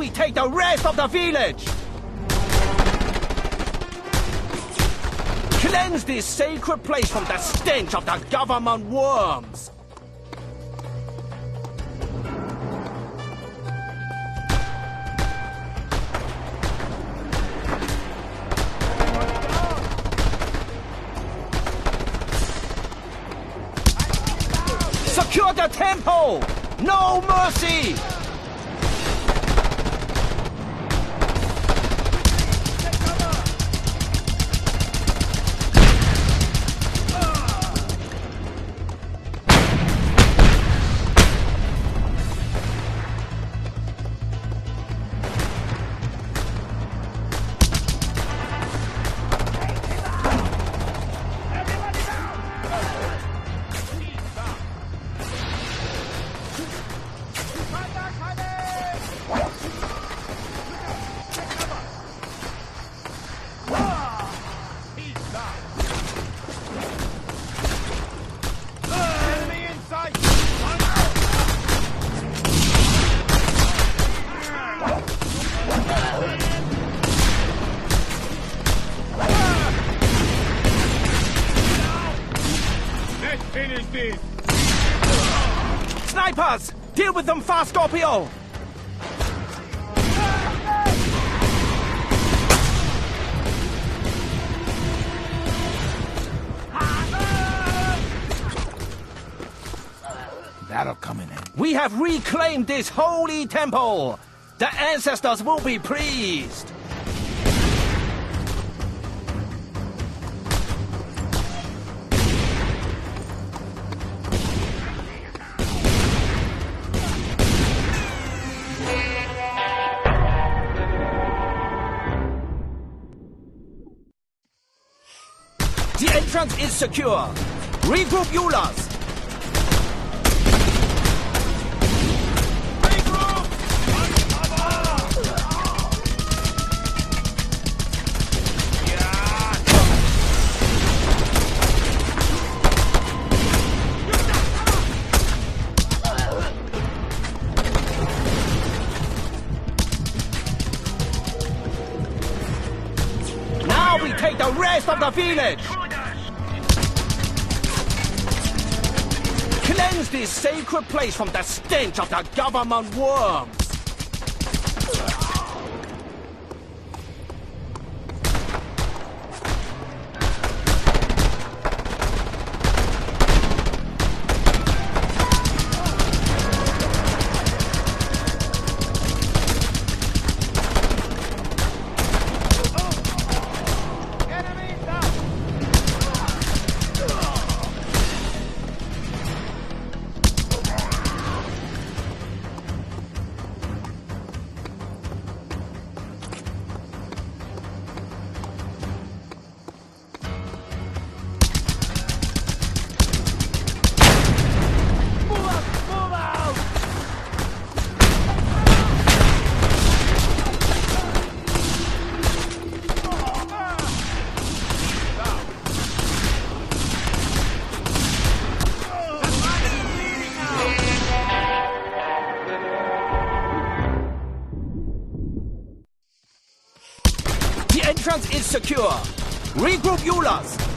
we take the rest of the village! Cleanse this sacred place from the stench of the government worms! Secure the temple! No mercy! Finish this! Snipers! Deal with them fast, Scorpio! That'll come in handy. We have reclaimed this holy temple! The ancestors will be pleased! The entrance is secure. Regroup Eulas. Regroup! Now we take the rest of the village. Cleanse this sacred place from the stench of the government worms! The entrance is secure. Regroup Eulas.